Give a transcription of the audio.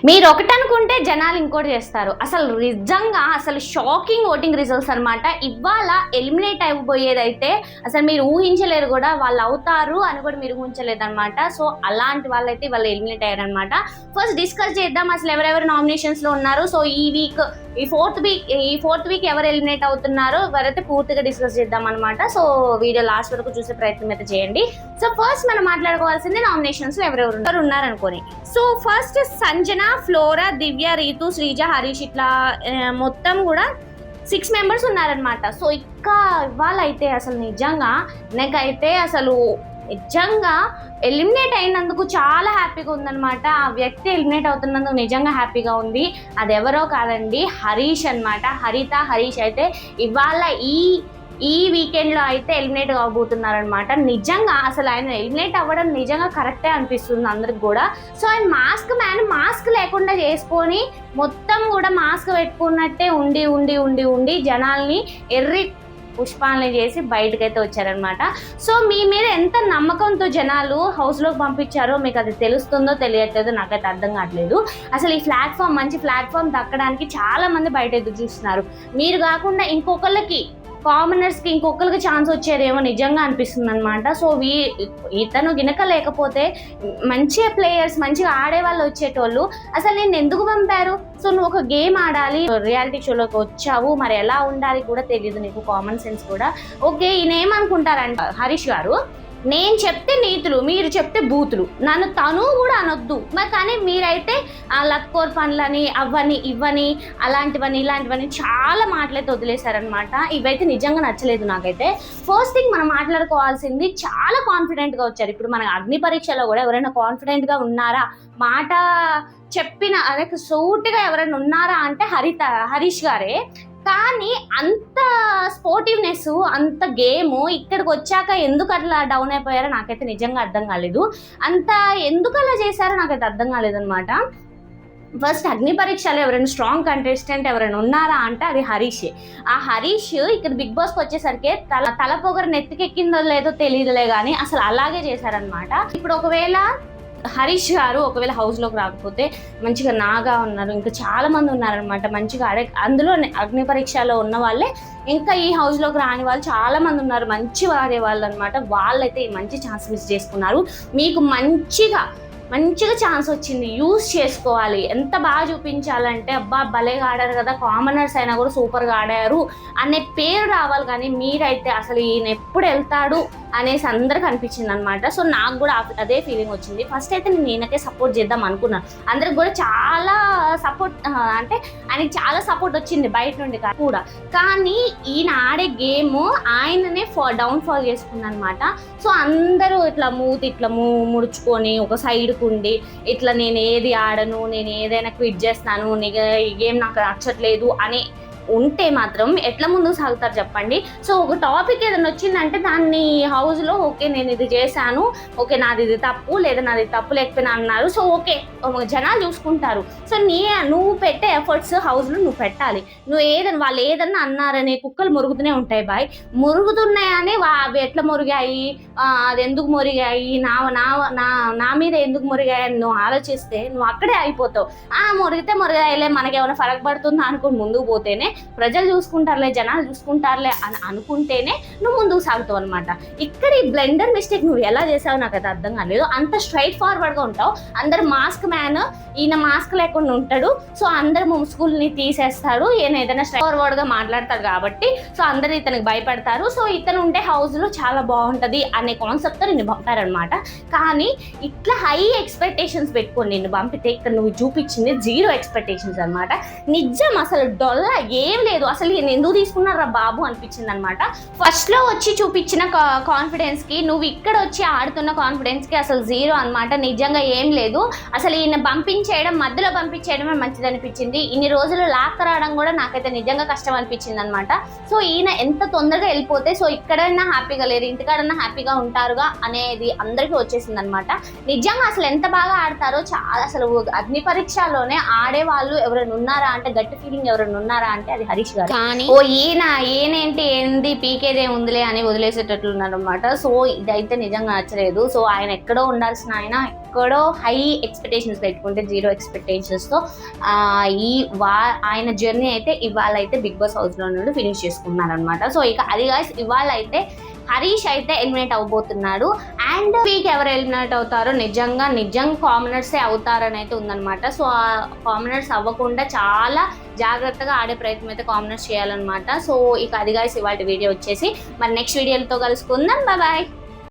మీరు ఒకటి అనుకుంటే జనాలు ఇంకోటి చేస్తారు. అసలు నిజంగా అసలు షాకింగ్ ఓటింగ్ రిజల్ట్స్ అనమాట. ఇవాళ ఎలిమినేట్ అయిపోయేదైతే అసలు మీరు ఊహించలేరు కూడా, వాళ్ళు అవుతారు అని కూడా మీరు ఊహించలేదు అనమాట. సో అలాంటి వాళ్ళైతే వాళ్ళు ఎలిమినేట్ అయ్యారనమాట. ఫస్ట్ డిస్కస్ చేద్దాం అసలు ఎవరెవరు నామినేషన్స్ లో ఉన్నారు. సో ఈ ఫోర్త్ వీక్ ఎవరు ఎలిమినేట్ అవుతున్నారో ఎవరైతే పూర్తిగా డిస్కస్ చేద్దాం అనమాట. సో వీడియో లాస్ట్ వరకు చూసే ప్రయత్నం అయితే చేయండి. సో ఫస్ట్ మనం మాట్లాడుకోవాల్సింది నామినేషన్స్ లో ఎవరెవరు ఉన్నారనుకోని. సో ఫస్ట్ సంజన, ఫ్లోరా, దివ్య, రీతు, శ్రీజ, హరీష్ ఇట్లా మొత్తం కూడా 6 మెంబర్స్ ఉన్నారనమాట. సో ఇవాళ అయితే అసలు నిజంగా నాకైతే అసలు నిజంగా ఎలిమినేట్ అయినందుకు చాలా హ్యాపీగా ఉందనమాట. ఆ వ్యక్తి ఎలిమినేట్ అవుతున్నందుకు నిజంగా హ్యాపీగా ఉంది. అది ఎవరో కాదండి, హరీష్ అనమాట. హరీష్ అయితే ఇవాళ ఈ వీకెండ్లో అయితే ఎలిమినేట్ అవబోతున్నారనమాట. నిజంగా అసలు ఆయన ఎలిమినేట్ అవ్వడం నిజంగా కరెక్టే అనిపిస్తుంది అందరికి కూడా. సో ఆయన మాస్క్ లేకుండా చేసుకొని మొత్తం కూడా మాస్క్ పెట్టుకున్నట్టే ఉండి జనాల్ని ఎర్రి పుష్పాలని చేసి బయటకైతే వచ్చారనమాట. సో మీ మీద ఎంత నమ్మకంతో జనాలు హౌస్లోకి పంపించారో మీకు అది తెలుస్తుందో తెలియట్లేదో నాకైతే అర్థం కావట్లేదు. అసలు ఈ మంచి ప్లాట్ఫామ్ దక్కడానికి చాలా మంది బయట ఎదురు చూస్తున్నారు. మీరు కాకుండా కామనర్స్కి ఇంకొకరికి ఛాన్స్ వచ్చేదేమో నిజంగా అనిపిస్తుంది అనమాట. సో ఇతను గినక లేకపోతే మంచిగా ప్లేయర్స్, మంచిగా ఆడే వాళ్ళు వచ్చేటోళ్ళు. అసలు నేను ఎందుకు పంపారు? సో నువ్వు ఒక గేమ్ ఆడాలి, రియాలిటీ షోలోకి వచ్చావు, మరి ఎలా ఉండాలి కూడా తెలియదు నీకు, కామన్ సెన్స్ కూడా. ఓకే, ఈయన ఏమనుకుంటారంట హరీష్ గారు, నేను చెప్తే నీతులు, మీరు చెప్తే బూతులు, నన్ను తను కూడా అనొద్దు మరి. కానీ మీరైతే లక్కోర్ పనులని ఇవ్వని ఇలాంటివని చాలా మాటలైతే వదిలేశారనమాట. ఇవైతే నిజంగా నచ్చలేదు నాకైతే. ఫస్ట్ థింగ్ మనం మాట్లాడుకోవాల్సింది, చాలా కాన్ఫిడెంట్గా వచ్చారు. ఇప్పుడు మన అగ్ని పరీక్షలో కూడా ఎవరైనా కాన్ఫిడెంట్గా ఉన్నారా, మాట చెప్పిన అదే సూటిగా ఎవరైనా ఉన్నారా అంటే హరీష్ గారే. కానీ అంత స్పోర్టివ్నెస్, అంత గేము ఇక్కడికి వచ్చాక ఎందుకు అట్లా డౌన్ అయిపోయారో నాకైతే నిజంగా అర్థం కాలేదు. అంత ఎందుకు అలా చేశారో నాకైతే అర్థం కాలేదనమాట. ఫస్ట్ అగ్ని పరీక్షలో ఎవరైనా స్ట్రాంగ్ కంటెస్టెంట్ ఎవరైనా ఉన్నారా అంటే అది హరీష్. ఆ హరీష్ ఇక్కడ బిగ్ బాస్కి వచ్చేసరికి తల పొగరు నెత్తికెక్కిందో లేదో తెలియదులే కానీ అసలు అలాగే చేశారనమాట. ఇప్పుడు ఒకవేళ హరీష్ గారు హౌస్లోకి రాకపోతే మంచిగా నాగా ఉన్నారు, ఇంకా చాలా మంది ఉన్నారనమాట మంచిగా ఆడే. అందులో అగ్ని పరీక్షలో ఉన్న వాళ్ళే ఇంకా ఈ హౌస్లోకి రాని వాళ్ళు చాలా మంది ఉన్నారు, మంచి ఆడే వాళ్ళు అనమాట. వాళ్ళైతే మంచి ఛాన్స్ మిస్ చేసుకున్నారు. మీకు మంచిగా ఛాన్స్ వచ్చింది, యూజ్ చేసుకోవాలి. ఎంత బాగా చూపించాలంటే అబ్బా భలేగా ఆడారు కదా, కామనర్స్ అయినా కూడా సూపర్గా ఆడారు అనే పేరు రావాలి. కానీ మీరైతే అసలు ఈయన ఎప్పుడు వెళ్తాడు అనేసి అందరికి అనిపించింది అనమాట. సో నాకు కూడా అదే ఫీలింగ్ వచ్చింది. ఫస్ట్ అయితే నేను ఈయనకే సపోర్ట్ చేద్దాం అనుకున్నాను. అందరికి కూడా చాలా సపోర్ట్, అంటే ఆయనకి చాలా సపోర్ట్ వచ్చింది బయట నుండి కూడా. కానీ ఈయన ఆడే గేమ్ ఆయననే డౌన్ఫాల్ చేసుకుంది అనమాట. సో అందరూ ఇట్లా ముడుచుకొని ఒక సైడ్ ఉండి ఇట్లా నేను ఏది ఆడను, నేను ఏదైనా క్విట్ చేస్తాను, ఈ గేమ్ నాకు నచ్చట్లేదు అని ఉంటే మాత్రం ఎట్లా ముందుకు సాగుతారు చెప్పండి. సో ఒక టాపిక్ ఏదైనా వచ్చిందంటే దాన్ని హౌస్లో ఓకే నేను ఇది చేశాను, ఓకే నాది ఇది తప్పు, లేదా నాది తప్పు లేకపోయినా అన్నారు, సో ఓకే జనాలు చూసుకుంటారు. సో నువ్వు పెట్టే ఎఫర్ట్స్ హౌస్లో నువ్వు పెట్టాలి. వాళ్ళు ఏదన్నా అన్నారని కుక్కలు మురుగుతూనే ఉంటాయి బాయ్, మురుగుతున్నాయని అవి ఎట్లా మురిగాయి, అది ఎందుకు మురిగాయి, నా మీద ఎందుకు మురిగాయని నువ్వు ఆలోచిస్తే నువ్వు అక్కడే అయిపోతావు. మురిగాయలే మనకేమైనా ఫరక్ పడుతుందా అనుకుని ముందుకు పోతేనే ప్రజలు చూసుకుంటారులే, జనాలు చూసుకుంటారులే అని అనుకుంటేనే నువ్వు ముందుకు సాగుతావు అనమాట. ఇక్కడ ఈ బ్లెండర్ మిస్టేక్ నువ్వు ఎలా చేసావు నాకు అది అర్థం కాలేదు. అంత స్ట్రైట్ ఫార్వర్డ్గా ఉంటావు, అందరు మాస్క్ మ్యాన్, ఈయన మాస్క్ లేకుండా ఉంటాడు. సో అందరు ముసుగుల్ని తీసేస్తాడు, ఈయన ఏదైనా స్ట్రైట్ ఫార్వర్డ్గా మాట్లాడతాడు కాబట్టి సో అందరు ఇతనికి భయపడతారు. సో ఇతను ఉంటే హౌస్లో చాలా బాగుంటుంది అనే కాన్సెప్ట్తో నిన్ను పంపారనమాట. కానీ ఇట్లా హై ఎక్స్పెక్టేషన్స్ పెట్టుకొని నిన్ను పంపితే ఇక్కడ నువ్వు చూపించింది 0 ఎక్స్పెక్టేషన్స్ అనమాట. నిజం అసలు డొల్లా ఏం లేదు. అసలు ఎందుకు తీసుకున్నారా బాబు అనిపించింది అనమాట. ఫస్ట్ లో వచ్చి చూపించిన కాన్ఫిడెన్స్ కి, నువ్వు ఇక్కడ వచ్చి ఆడుతున్న కాన్ఫిడెన్స్ కి అసలు 0 అనమాట. నిజంగా ఏం లేదు. అసలు ఈయన మధ్యలో పంపించేయడమే మంచిది అనిపించింది. ఇన్ని రోజులు లాక్కరావడం కూడా నాకైతే నిజంగా కష్టం అనిపించింది అనమాట. సో ఈయన ఎంత తొందరగా వెళ్ళిపోతే సో ఇక్కడైనా హ్యాపీగా లేరు, ఇంటికాడన్నా హ్యాపీగా ఉంటారుగా అనేది అందరికీ వచ్చేసింది అనమాట. నిజంగా అసలు ఎంత బాగా ఆడతారో చాలా. అసలు అగ్ని పరీక్షలోనే ఆడే వాళ్ళు ఎవరైనా ఉన్నారా అంటే, గట్టి ఫీలింగ్ ఎవరైనా ఉన్నారా అంటే అది హరీష్ గారు. కానీ ఓ ఈయనేంటి ఏంది పీకేదే ఉందిలే అని వదిలేసేటట్లున్నారు అనమాట. సో ఇదైతే నిజంగా నచ్చలేదు. సో ఆయన ఎక్కడో ఉండాల్సిన ఆయన ఎక్కడో హై ఎక్స్పెక్టేషన్స్ పెట్టుకుంటే 0 ఎక్స్పెక్టేషన్స్ తో ఆయన జర్నీ అయితే ఇవాళ అయితే బిగ్ బాస్ హౌస్ లో నుండి ఫినిష్ చేసుకున్నారు అనమాట. సో ఇక అది గాయ్స్ ఇవాళ అయితే హరీష్ అయితే ఎలిమినేట్ అవబోతున్నాడు. అండ్ వీక్ ఎవరు ఎలిమినేట్ అవుతారో నిజంగా కామనర్సే అవుతారని అయితే ఉందన్నమాట. సో ఆ కామనర్స్ అవ్వకుండా చాలా జాగ్రత్తగా ఆడే ప్రయత్నం అయితే కామనర్స్ చేయాలన్నమాట. సో ఇక అది గాయ్స్ ఇవాళ వీడియో వచ్చేసి మరి నెక్స్ట్ వీడియోలతో కలుసుకుందాం. బాయ్.